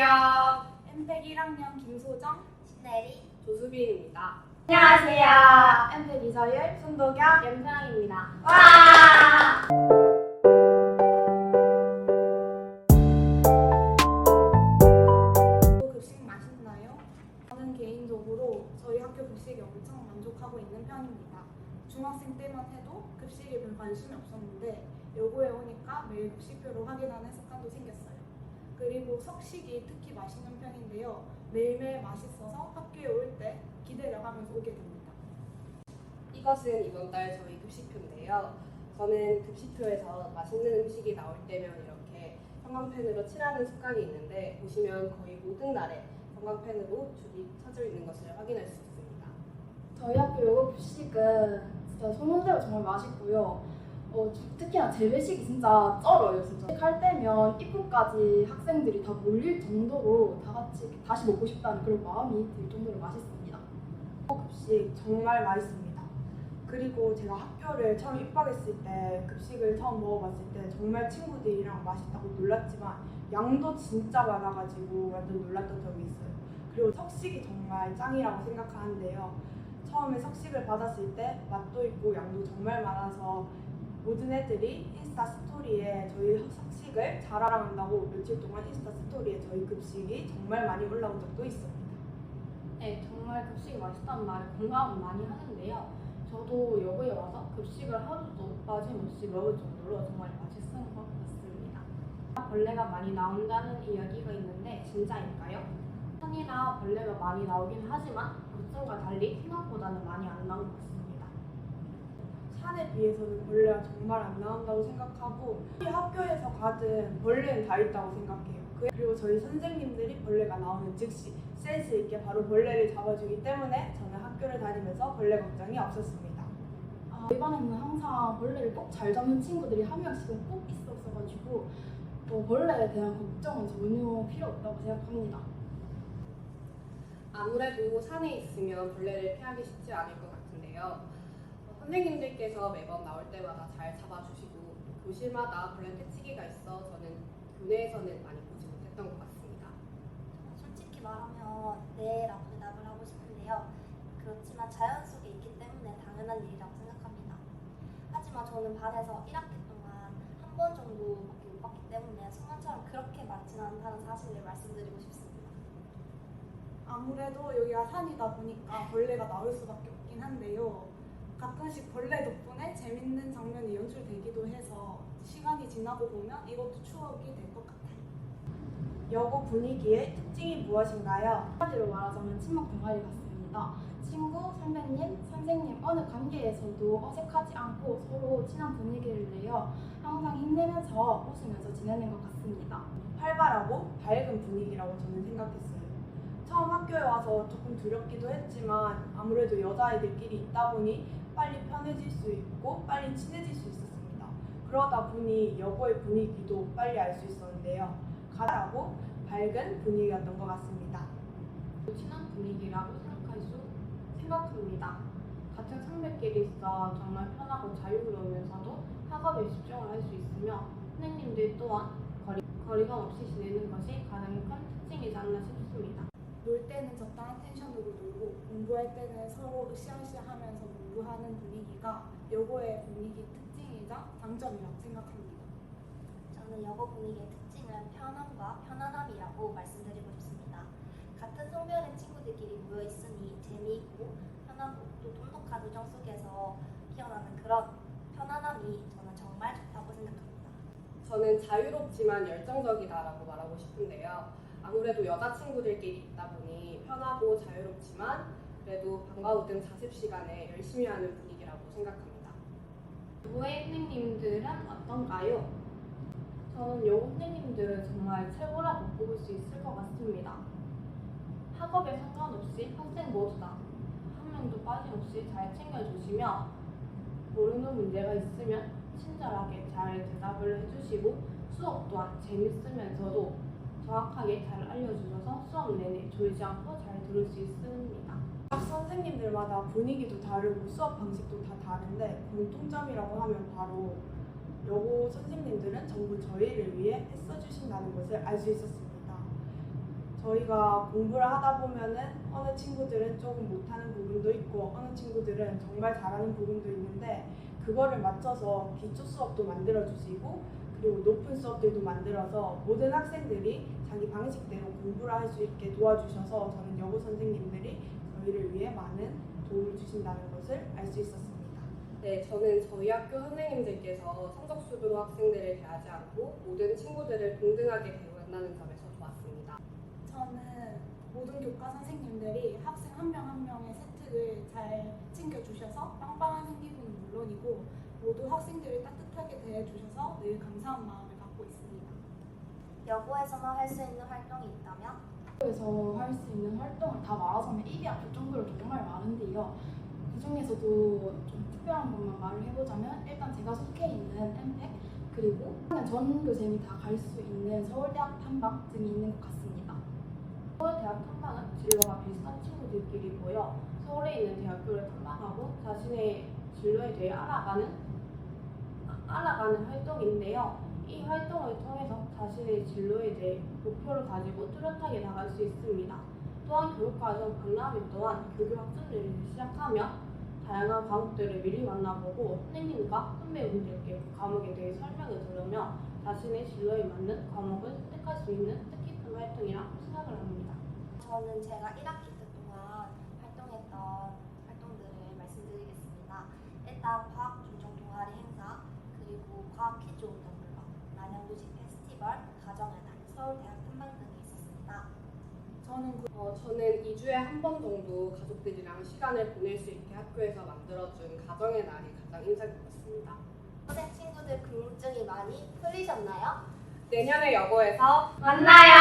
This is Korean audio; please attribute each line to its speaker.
Speaker 1: 안녕하세요.
Speaker 2: 엠팩 1학년 김소정,
Speaker 3: 신혜리,
Speaker 1: 조수빈입니다.
Speaker 3: 안녕하세요.
Speaker 2: 엠팩 이서율, 손도경,
Speaker 3: 염소영입니다.
Speaker 2: 와! 급식 맛있나요? 저는 개인적으로 저희 학교 급식에 엄청 만족하고 있는 편입니다. 중학생 때만 해도 급식에 별 관심이 없었는데 여고에 오니까 매일 급식표를 확인하는 습관도 생겼어요. 그리고 석식이 특히 맛있는 편인데요. 매일매일 맛있어서 학교에 올 때 기대를 하면서 오게 됩니다.
Speaker 1: 이것은 이번 달 저희 급식표인데요. 저는 급식표에서 맛있는 음식이 나올 때면 이렇게 형광펜으로 칠하는 습관이 있는데 보시면 거의 모든 날에 형광펜으로 줄이 쳐져 있는 것을 확인할 수 있습니다.
Speaker 4: 저희 학교 요거 급식은 진짜 소문대로 정말 맛있고요. 특히나 재배식이 진짜 쩔어요. 진짜 할 때면 입구까지 학생들이 다 몰릴 정도로 다 같이 다시 먹고 싶다는 그런 마음이 들 정도로 맛있습니다.
Speaker 5: 급식 정말 맛있습니다. 그리고 제가 학교를 처음 입학했을 때 급식을 처음 먹어봤을 때 정말 친구들이랑 맛있다고 놀랐지만 양도 진짜 많아가지고 완전 놀랐던 적이 있어요. 그리고 석식이 정말 짱이라고 생각하는데요. 처음에 석식을 받았을 때 맛도 있고 양도 정말 많아서 모든 애들이 인스타 스토리에 저희 석식을 자랑한다고 며칠 동안 인스타 스토리에 저희 급식이 정말 많이 올라온 적도 있습니다.
Speaker 4: 네, 정말 급식이 맛있다는 말에 공감은 많이 하는데요. 저도 여기에 와서 급식을 하루도 빠짐없이 먹을 정도로 정말 맛있는 것 같습니다. 벌레가 많이 나온다는 이야기가 있는데 진짜일까요? 산이나 벌레가 많이 나오긴 하지만 걱정과 달리 생각보다는 많이 안 나온 것 같습니다.
Speaker 5: 산에 비해서는 벌레가 정말 안 나온다고 생각하고 학교에서 가든 벌레는 다 있다고 생각해요. 그리고 저희 선생님들이 벌레가 나오는 즉시 센스 있게 바로 벌레를 잡아주기 때문에 저는 학교를 다니면서 벌레 걱정이 없었습니다.
Speaker 4: 이번에는 항상 벌레를 꼭 잘 잡는 친구들이 한 명씩은 꼭 있었어가지고 벌레에 대한 걱정은 전혀 필요 없다고 생각합니다.
Speaker 1: 아무래도 산에 있으면 벌레를 피하기 쉽지 않을 것 같은데요. 선생님들께서 매번 나올 때마다 잘 잡아주시고 교실마다 벌레 퇴치기가 있어 저는 교내에서는 많이 보지 못했던 것 같습니다.
Speaker 3: 솔직히 말하면 네라고 대답을 하고 싶은데요. 그렇지만 자연 속에 있기 때문에 당연한 일이라고 생각합니다. 하지만 저는 반에서 1학기 동안 한 번 정도밖에 못 봤기 때문에 소문처럼 그렇게 많지는 않다는 사실을 말씀드리고 싶습니다.
Speaker 2: 아무래도 여기가 산이다 보니까 벌레가 나올 수밖에 없긴 한데요. 가끔씩 벌레 덕분에 재밌는 장면이 연출되기도 해서 시간이 지나고 보면 이것도 추억이 될 것 같아요.
Speaker 5: 여고 분위기의 특징이 무엇인가요?
Speaker 4: 한마디로 말하자면 친목 동아리 같습니다. 친구, 선배님, 선생님 어느 관계에서도 어색하지 않고 서로 친한 분위기를 내어 항상 힘내면서 웃으면서 지내는 것 같습니다.
Speaker 5: 활발하고 밝은 분위기라고 저는 생각했어요. 처음 학교에 와서 조금 두렵기도 했지만 아무래도 여자아이들끼리 있다 보니 빨리 편해질 수 있고 빨리 친해질 수 있었습니다. 그러다 보니 여고의 분위기도 빨리 알 수 있었는데요. 가라고 밝은 분위기였던 것 같습니다.
Speaker 4: 친한 분위기라고 생각합니다. 같은 선배끼리 있어 정말 편하고 자유로우면서도 학업에 집중을 할 수 있으며 선생님들 또한 거리감 없이 지내는 것이 가장 큰 특징이지 않나 싶습니다.
Speaker 2: 놀 때는 적당한 텐션으로 놀고 공부할 때는 서로 으쌰으쌰하면서 공부하는 분위기가 여고의 분위기 특징이자 장점이라고 생각합니다.
Speaker 3: 저는 여고 분위기의 특징은 편함과 편안함이라고 말씀드리고 싶습니다. 같은 성별의 친구들끼리 모여 있으니 재미있고 편하고 또 돈독한 우정 속에서 피어나는 그런 편안함이 저는 정말 좋다고 생각합니다.
Speaker 1: 저는 자유롭지만 열정적이다라고 말하고 싶은데요. 아무래도 여자친구들끼리 있다 보니 편하고 자유롭지만 그래도 방과 후 등 자습 시간에 열심히 하는 분위기라고 생각합니다.
Speaker 4: 여고의 선생님들은 어떤가요? 저는 여고 선생님들을 정말 최고라고 꼽을 수 있을 것 같습니다. 학업에 상관없이 학생 모두 다 한 명도 빠짐없이 잘 챙겨주시며 모르는 문제가 있으면 친절하게 잘 대답을 해주시고 수업 또한 재밌으면서도 정확하게 잘 알려주셔서 수업 내내 졸지 않고 잘 들을 수 있습니다.
Speaker 5: 각 선생님들마다 분위기도 다르고 수업 방식도 다 다른데 공통점이라고 하면 바로 여고 선생님들은 전부 저희를 위해 애써주신다는 것을 알 수 있었습니다. 저희가 공부를 하다 보면은 어느 친구들은 조금 못하는 부분도 있고 어느 친구들은 정말 잘하는 부분도 있는데 그거를 맞춰서 기초 수업도 만들어주시고 그리고 높은 수업들도 만들어서 모든 학생들이 자기 방식대로 공부를 할 수 있게 도와주셔서 저는 여고 선생님들이 저희를 위해 많은 도움을 주신다는 것을 알 수 있었습니다.
Speaker 1: 네, 저는 저희 학교 선생님들께서 성적 수준으로 학생들을 대하지 않고 모든 친구들을 동등하게 대우한다는 점에서 좋았습니다.
Speaker 2: 저는 모든 교과 선생님들이 학생 한 명 한 명의 세특을 잘 챙겨주셔서 빵빵한 생기부는 물론이고 모두 학생들을 따뜻하게 대해주셔서 늘 감사한 마음을 갖고 있습니다.
Speaker 3: 여고에서만 할 수 있는 활동이 있다면?
Speaker 6: 여고에서 할 수 있는 활동을 다 말하자면 입이 아플 정도로 정말 많은데요. 그 중에서도 좀 특별한 것만 말을 해보자면 일단 제가 속해 있는 엠팩 그리고 전 교생이 다 갈 수 있는 서울대학 탐방 등이 있는 것 같습니다.
Speaker 4: 서울대학 탐방은 진로가 비슷한 친구들끼리고요. 서울에 있는 대학교를 탐방하고 자신의 진로에 대해 알아가는 활동인데요. 이 활동을 통해서 자신의 진로에 대해 목표를 가지고 뚜렷하게 나갈 수 있습니다. 또한 교육과정 박람회 또한 교교 학습을 시작하며 다양한 과목들을 미리 만나보고 선생님과 선배분들께 그 과목에 대해 설명을 들으며 자신의 진로에 맞는 과목을 선택할 수 있는 뜻깊은 활동이라 생각을 합니다.
Speaker 3: 저는 제가 1학기 때 동안 활동했던 활동들을 말씀드리겠습니다. 일단 과학 중점 동아리 행사, 그리고 과학 퀴즈 오더블럭, 난양도시 페스티벌, 가정의 날, 서울대학 탐방 등이 있었습니다.
Speaker 1: 저는 2주에 한 번 정도 가족들이랑 시간을 보낼 수 있게 학교에서 만들어준 가정의 날이 가장 인상 깊었습니다.
Speaker 3: 학생 친구들 궁금증이 많이 풀리셨나요?
Speaker 1: 내년에 여고에서
Speaker 3: 만나요!